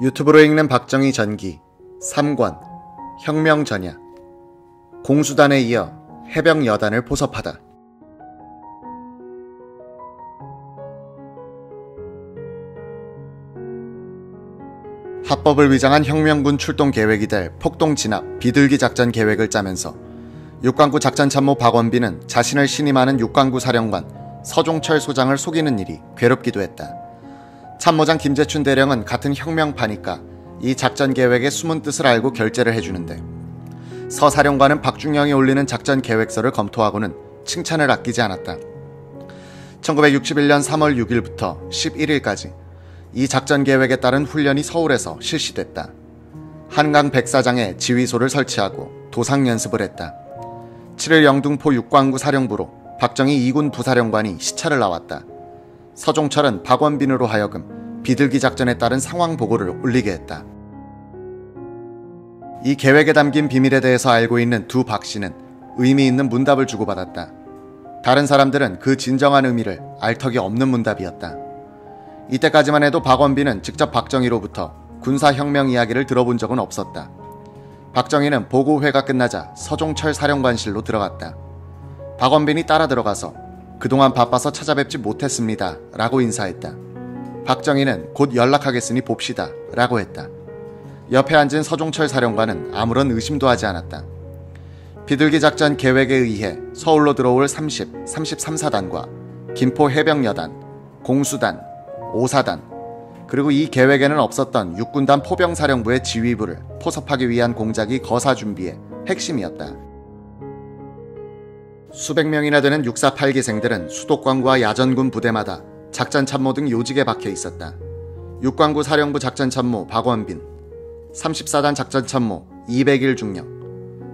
유튜브로 읽는 박정희 전기, 3권, 혁명 전야, 공수단에 이어 해병 여단을 포섭하다. 합법을 위장한 혁명군 출동 계획이 될 폭동 진압 비둘기 작전 계획을 짜면서 육관구 작전참모 박원빈은 자신을 신임하는 육관구 사령관 서종철 소장을 속이는 일이 괴롭기도 했다. 참모장 김재춘 대령은 같은 혁명파니까 이 작전 계획의 숨은 뜻을 알고 결재를 해주는데, 서 사령관은 박중영이 올리는 작전 계획서를 검토하고는 칭찬을 아끼지 않았다. 1961년 3월 6일부터 11일까지 이 작전 계획에 따른 훈련이 서울에서 실시됐다. 한강 백사장에 지휘소를 설치하고 도상 연습을 했다. 7일 영등포 육관구 사령부로 박정희 2군 부사령관이 시찰을 나왔다. 서종철은 박원빈으로 하여금 비둘기 작전에 따른 상황 보고를 올리게 했다. 이 계획에 담긴 비밀에 대해서 알고 있는 두 박씨는 의미 있는 문답을 주고받았다. 다른 사람들은 그 진정한 의미를 알 턱이 없는 문답이었다. 이때까지만 해도 박원빈은 직접 박정희로부터 군사혁명 이야기를 들어본 적은 없었다. 박정희는 보고회가 끝나자 서종철 사령관실로 들어갔다. 박원빈이 따라 들어가서 그동안 바빠서 찾아뵙지 못했습니다 라고 인사했다. 박정희는 곧 연락하겠으니 봅시다 라고 했다. 옆에 앉은 서종철 사령관은 아무런 의심도 하지 않았다. 비둘기 작전 계획에 의해 서울로 들어올 30, 33사단과 김포 해병여단, 공수단, 5사단, 그리고 이 계획에는 없었던 육군단 포병사령부의 지휘부를 포섭하기 위한 공작이 거사 준비의 핵심이었다. 수백 명이나 되는 648기생들은 수도권과 야전군 부대마다 작전참모 등 요직에 박혀 있었다. 육관구 사령부 작전참모 박원빈, 34단 작전참모 200일 중령,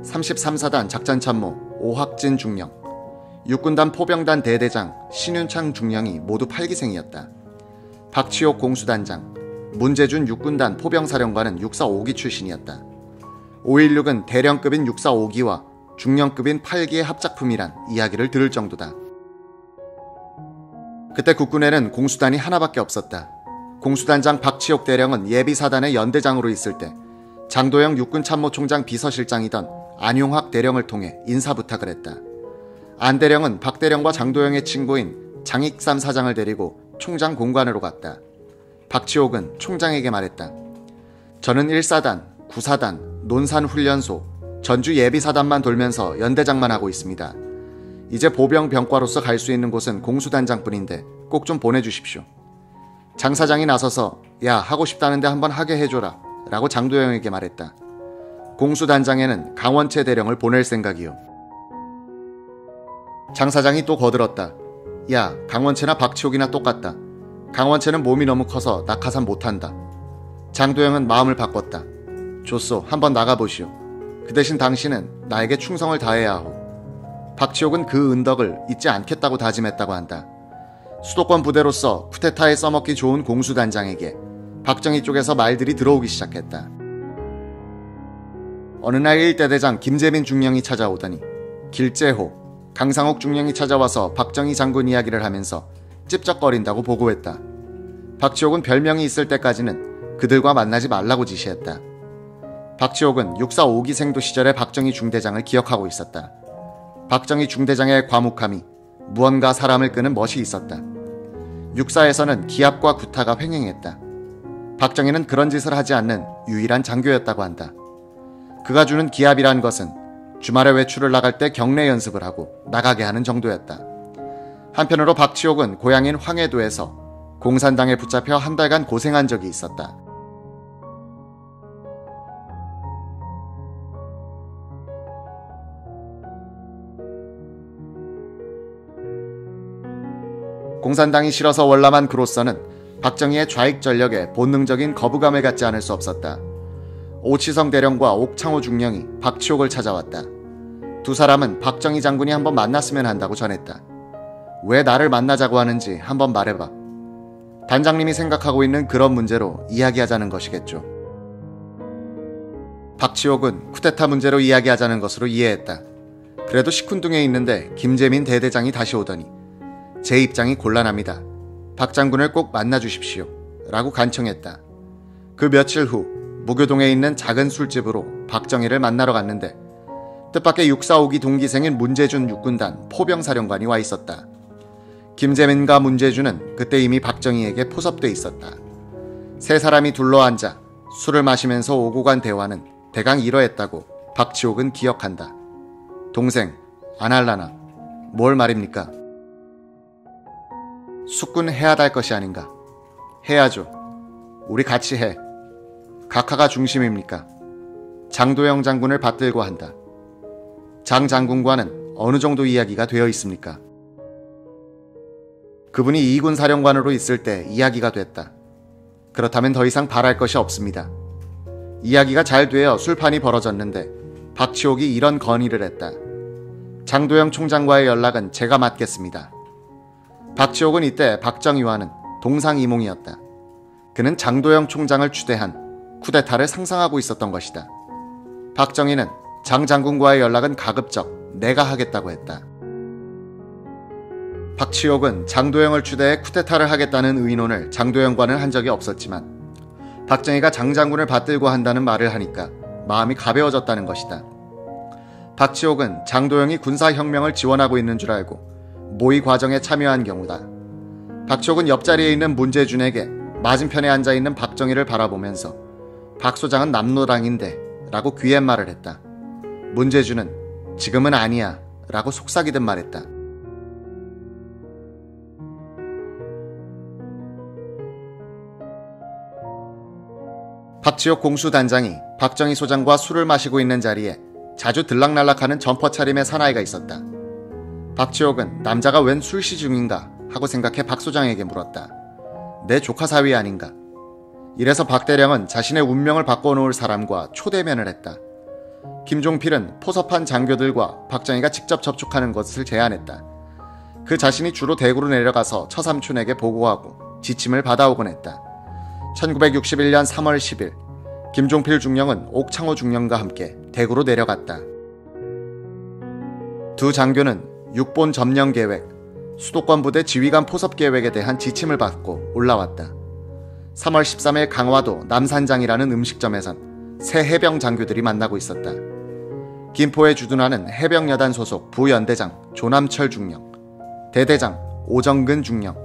33사단 작전참모 오학진 중령, 육군단 포병단 대대장 신윤창 중령이 모두 8기생이었다. 박치옥 공수단장, 문재준 육군단 포병사령관은 645기 출신이었다. 516은 대령급인 645기와 중령급인 8기의 합작품이란 이야기를 들을 정도다. 그때 국군에는 공수단이 하나밖에 없었다. 공수단장 박치옥 대령은 예비사단의 연대장으로 있을 때 장도영 육군참모총장 비서실장이던 안용학 대령을 통해 인사부탁을 했다. 안 대령은 박 대령과 장도영의 친구인 장익삼 사장을 데리고 총장 공관으로 갔다. 박치옥은 총장에게 말했다. 저는 1사단, 9사단, 논산훈련소, 전주 예비사단만 돌면서 연대장만 하고 있습니다. 이제 보병 병과로서 갈 수 있는 곳은 공수단장뿐인데 꼭 좀 보내주십시오. 장 사장이 나서서 야, 하고 싶다는데 한번 하게 해줘라 라고 장도영에게 말했다. 공수단장에는 강원채 대령을 보낼 생각이요. 장 사장이 또 거들었다. 야, 강원채나 박치옥이나 똑같다. 강원채는 몸이 너무 커서 낙하산 못한다. 장도영은 마음을 바꿨다. 좋소, 한번 나가보시오. 그 대신 당신은 나에게 충성을 다해야 하오. 박치옥은 그 은덕을 잊지 않겠다고 다짐했다고 한다. 수도권 부대로서 쿠데타에 써먹기 좋은 공수단장에게 박정희 쪽에서 말들이 들어오기 시작했다. 어느 날 1대대장 김재민 중령이 찾아오더니 길재호, 강상옥 중령이 찾아와서 박정희 장군 이야기를 하면서 찝쩍거린다고 보고했다. 박치옥은 별명이 있을 때까지는 그들과 만나지 말라고 지시했다. 박치옥은 645기생도 시절의 박정희 중대장을 기억하고 있었다. 박정희 중대장의 과묵함이 무언가 사람을 끄는 멋이 있었다. 육사에서는 기합과 구타가 횡행했다. 박정희는 그런 짓을 하지 않는 유일한 장교였다고 한다. 그가 주는 기합이란 것은 주말에 외출을 나갈 때 경례 연습을 하고 나가게 하는 정도였다. 한편으로 박치옥은 고향인 황해도에서 공산당에 붙잡혀 한 달간 고생한 적이 있었다. 공산당이 싫어서 월남한 그로서는 박정희의 좌익 전력에 본능적인 거부감을 갖지 않을 수 없었다. 오치성 대령과 옥창호 중령이 박치옥을 찾아왔다. 두 사람은 박정희 장군이 한번 만났으면 한다고 전했다. 왜 나를 만나자고 하는지 한번 말해봐. 단장님이 생각하고 있는 그런 문제로 이야기하자는 것이겠죠. 박치옥은 쿠데타 문제로 이야기하자는 것으로 이해했다. 그래도 시큰둥에 있는데 김재민 대대장이 다시 오더니 제 입장이 곤란합니다. 박 장군을 꼭 만나주십시오 라고 간청했다. 그 며칠 후 무교동에 있는 작은 술집으로 박정희를 만나러 갔는데 뜻밖의 645기 동기생인 문제준 육군단 포병사령관이 와 있었다. 김재민과 문제준은 그때 이미 박정희에게 포섭돼 있었다. 세 사람이 둘러앉아 술을 마시면서 오고 간 대화는 대강 이러했다고 박치옥은 기억한다. 동생, 안 할라나? 뭘 말입니까? 숙군 해야 할 것이 아닌가? 해야죠. 우리 같이 해. 각하가 중심입니까? 장도영 장군을 받들고 한다. 장 장군과는 어느 정도 이야기가 되어 있습니까? 그분이 2군 사령관으로 있을 때 이야기가 됐다. 그렇다면 더 이상 바랄 것이 없습니다. 이야기가 잘 되어 술판이 벌어졌는데 박치옥이 이런 건의를 했다. 장도영 총장과의 연락은 제가 맡겠습니다. 박치옥은 이때 박정희와는 동상이몽이었다. 그는 장도영 총장을 추대한 쿠데타를 상상하고 있었던 것이다. 박정희는 장 장군과의 연락은 가급적 내가 하겠다고 했다. 박치옥은 장도영을 추대해 쿠데타를 하겠다는 의논을 장도영과는 한 적이 없었지만 박정희가 장 장군을 받들고 한다는 말을 하니까 마음이 가벼워졌다는 것이다. 박치옥은 장도영이 군사혁명을 지원하고 있는 줄 알고 모의 과정에 참여한 경우다. 박치옥은 옆자리에 있는 문제준에게 맞은편에 앉아있는 박정희를 바라보면서 박 소장은 남노당인데 라고 귀옛말을 했다. 문제준은 지금은 아니야 라고 속삭이듯 말했다. 박치옥 공수단장이 박정희 소장과 술을 마시고 있는 자리에 자주 들락날락하는 점퍼 차림의 사나이가 있었다. 박치옥은 남자가 웬 술시 중인가 하고 생각해 박 소장에게 물었다. 내 조카 사위 아닌가? 이래서 박 대령은 자신의 운명을 바꿔놓을 사람과 초대면을 했다. 김종필은 포섭한 장교들과 박정희가 직접 접촉하는 것을 제안했다. 그 자신이 주로 대구로 내려가서 처삼촌에게 보고하고 지침을 받아오곤 했다. 1961년 3월 10일 김종필 중령은 옥창호 중령과 함께 대구로 내려갔다. 두 장교는 육본 점령 계획, 수도권 부대 지휘관 포섭 계획에 대한 지침을 받고 올라왔다. 3월 13일 강화도 남산장이라는 음식점에선 새 해병 장교들이 만나고 있었다. 김포에 주둔하는 해병여단 소속 부연대장 조남철 중령, 대대장 오정근 중령,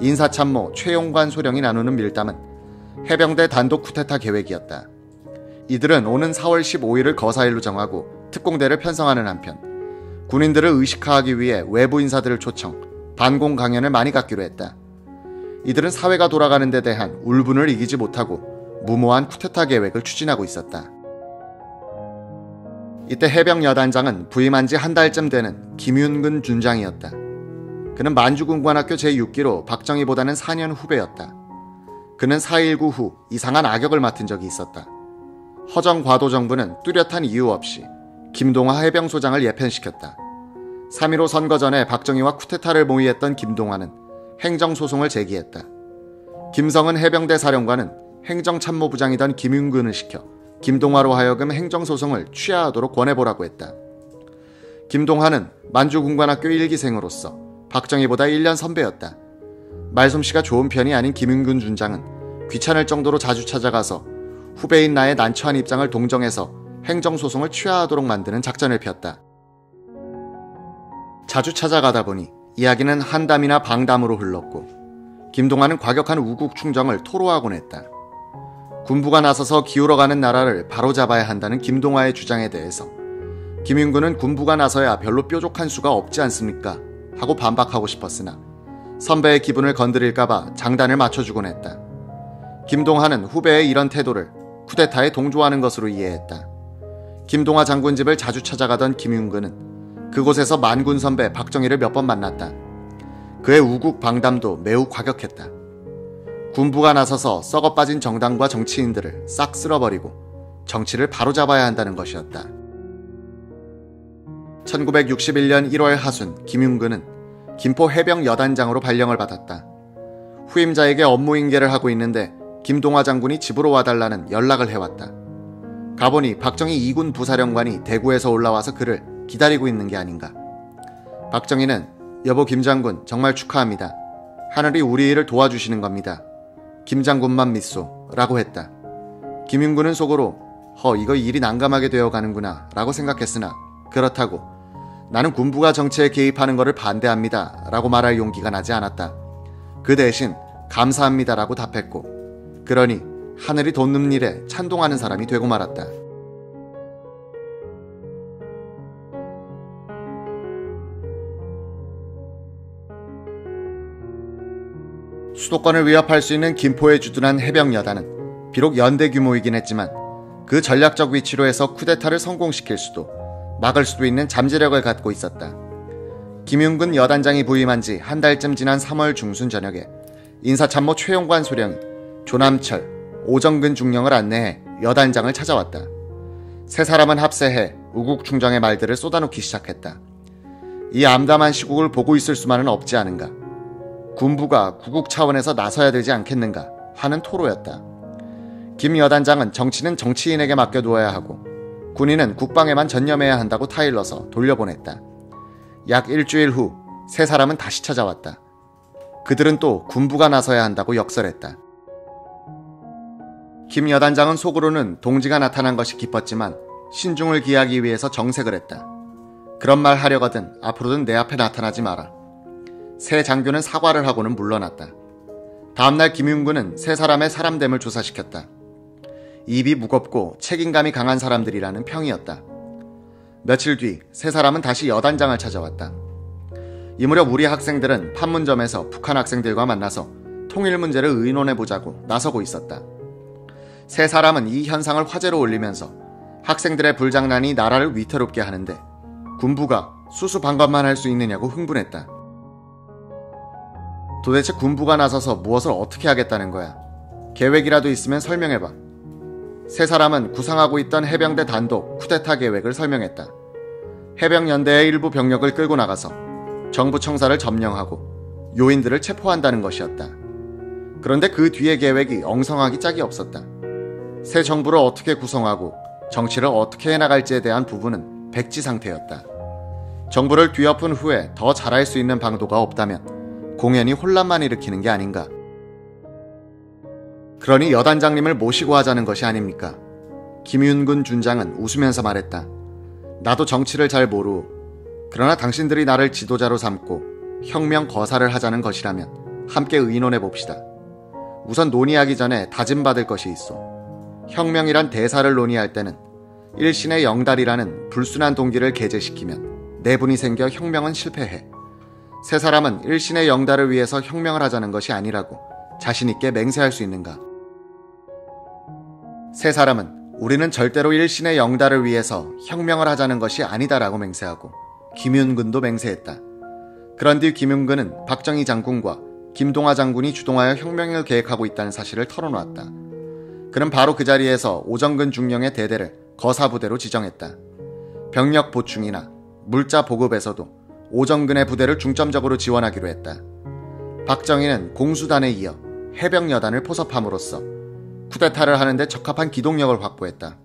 인사참모 최용관 소령이 나누는 밀담은 해병대 단독 쿠데타 계획이었다. 이들은 오는 4월 15일을 거사일로 정하고 특공대를 편성하는 한편 군인들을 의식화하기 위해 외부 인사들을 초청, 반공 강연을 많이 갖기로 했다. 이들은 사회가 돌아가는 데 대한 울분을 이기지 못하고 무모한 쿠데타 계획을 추진하고 있었다. 이때 해병여단장은 부임한 지 한 달쯤 되는 김윤근 준장이었다. 그는 만주군관학교 제6기로 박정희보다는 4년 후배였다. 그는 4.19 후 이상한 악역을 맡은 적이 있었다. 허정과도 정부는 뚜렷한 이유 없이 김동화 해병소장을 예편시켰다. 3.15 선거 전에 박정희와 쿠데타를 모의했던 김동화는 행정소송을 제기했다. 김성은 해병대 사령관은 행정참모부장이던 김윤근을 시켜 김동화로 하여금 행정소송을 취하하도록 권해보라고 했다. 김동화는 만주군관학교 1기생으로서 박정희보다 1년 선배였다. 말솜씨가 좋은 편이 아닌 김윤근 준장은 귀찮을 정도로 자주 찾아가서 후배인 나의 난처한 입장을 동정해서 행정소송을 취하하도록 만드는 작전을 폈다. 자주 찾아가다 보니 이야기는 한담이나 방담으로 흘렀고 김동화는 과격한 우국 충정을 토로하곤 했다. 군부가 나서서 기울어가는 나라를 바로잡아야 한다는 김동화의 주장에 대해서 김윤근은 군부가 나서야 별로 뾰족한 수가 없지 않습니까? 하고 반박하고 싶었으나 선배의 기분을 건드릴까봐 장단을 맞춰주곤 했다. 김동화는 후배의 이런 태도를 쿠데타에 동조하는 것으로 이해했다. 김동화 장군 집을 자주 찾아가던 김윤근은 그곳에서 만군 선배 박정희를 몇 번 만났다. 그의 우국 방담도 매우 과격했다. 군부가 나서서 썩어빠진 정당과 정치인들을 싹 쓸어버리고 정치를 바로잡아야 한다는 것이었다. 1961년 1월 하순 김윤근은 김포 해병 여단장으로 발령을 받았다. 후임자에게 업무 인계를 하고 있는데 김동화 장군이 집으로 와달라는 연락을 해왔다. 가보니 박정희 2군 부사령관이 대구에서 올라와서 그를 기다리고 있는 게 아닌가. 박정희는 여보 김 장군 정말 축하합니다. 하늘이 우리 일을 도와주시는 겁니다. 김 장군만 믿소 라고 했다. 김윤군은 속으로 이거 일이 난감하게 되어가는구나 라고 생각했으나 그렇다고 나는 군부가 정치에 개입하는 것을 반대합니다 라고 말할 용기가 나지 않았다. 그 대신 감사합니다 라고 답했고 그러니 하늘이 돋는 일에 찬동하는 사람이 되고 말았다. 수도권을 위협할 수 있는 김포에 주둔한 해병여단은 비록 연대 규모이긴 했지만 그 전략적 위치로 해서 쿠데타를 성공시킬 수도 막을 수도 있는 잠재력을 갖고 있었다. 김윤근 여단장이 부임한 지 한 달쯤 지난 3월 중순 저녁에 인사참모 최용관 소령이 조남철, 오정근 중령을 안내해 여단장을 찾아왔다. 세 사람은 합세해 우국충정의 말들을 쏟아놓기 시작했다. 이 암담한 시국을 보고 있을 수만은 없지 않은가. 군부가 구국 차원에서 나서야 되지 않겠는가 하는 토로였다. 김 여단장은 정치는 정치인에게 맡겨두어야 하고 군인은 국방에만 전념해야 한다고 타일러서 돌려보냈다. 약 일주일 후 세 사람은 다시 찾아왔다. 그들은 또 군부가 나서야 한다고 역설했다. 김 여단장은 속으로는 동지가 나타난 것이 기뻤지만 신중을 기하기 위해서 정색을 했다. 그런 말 하려거든 앞으로는 내 앞에 나타나지 마라. 새 장교는 사과를 하고는 물러났다. 다음날 김윤군은 세 사람의 사람됨을 조사시켰다. 입이 무겁고 책임감이 강한 사람들이라는 평이었다. 며칠 뒤 세 사람은 다시 여단장을 찾아왔다. 이 무렵 우리 학생들은 판문점에서 북한 학생들과 만나서 통일 문제를 의논해보자고 나서고 있었다. 세 사람은 이 현상을 화제로 올리면서 학생들의 불장난이 나라를 위태롭게 하는데 군부가 수수방관만 할 수 있느냐고 흥분했다. 도대체 군부가 나서서 무엇을 어떻게 하겠다는 거야? 계획이라도 있으면 설명해봐. 세 사람은 구상하고 있던 해병대 단독 쿠데타 계획을 설명했다. 해병연대의 일부 병력을 끌고 나가서 정부 청사를 점령하고 요인들을 체포한다는 것이었다. 그런데 그 뒤의 계획이 엉성하기 짝이 없었다. 새 정부를 어떻게 구성하고 정치를 어떻게 해나갈지에 대한 부분은 백지 상태였다. 정부를 뒤엎은 후에 더 잘할 수 있는 방도가 없다면 공연히 혼란만 일으키는 게 아닌가. 그러니 여단장님을 모시고 하자는 것이 아닙니까? 김윤군 준장은 웃으면서 말했다. 나도 정치를 잘 모르고 그러나 당신들이 나를 지도자로 삼고 혁명 거사를 하자는 것이라면 함께 의논해 봅시다. 우선 논의하기 전에 다짐받을 것이 있어. 혁명이란 대사를 논의할 때는 일신의 영달이라는 불순한 동기를 게재시키면 내분이 생겨 혁명은 실패해. 세 사람은 일신의 영달을 위해서 혁명을 하자는 것이 아니라고 자신있게 맹세할 수 있는가? 세 사람은 우리는 절대로 일신의 영달을 위해서 혁명을 하자는 것이 아니다라고 맹세하고 김윤근도 맹세했다. 그런 뒤 김윤근은 박정희 장군과 김동하 장군이 주동하여 혁명을 계획하고 있다는 사실을 털어놓았다. 그는 바로 그 자리에서 오정근 중령의 대대를 거사부대로 지정했다. 병력 보충이나 물자 보급에서도 오정근의 부대를 중점적으로 지원하기로 했다. 박정희는 공수단에 이어 해병여단을 포섭함으로써 쿠데타를 하는데 적합한 기동력을 확보했다.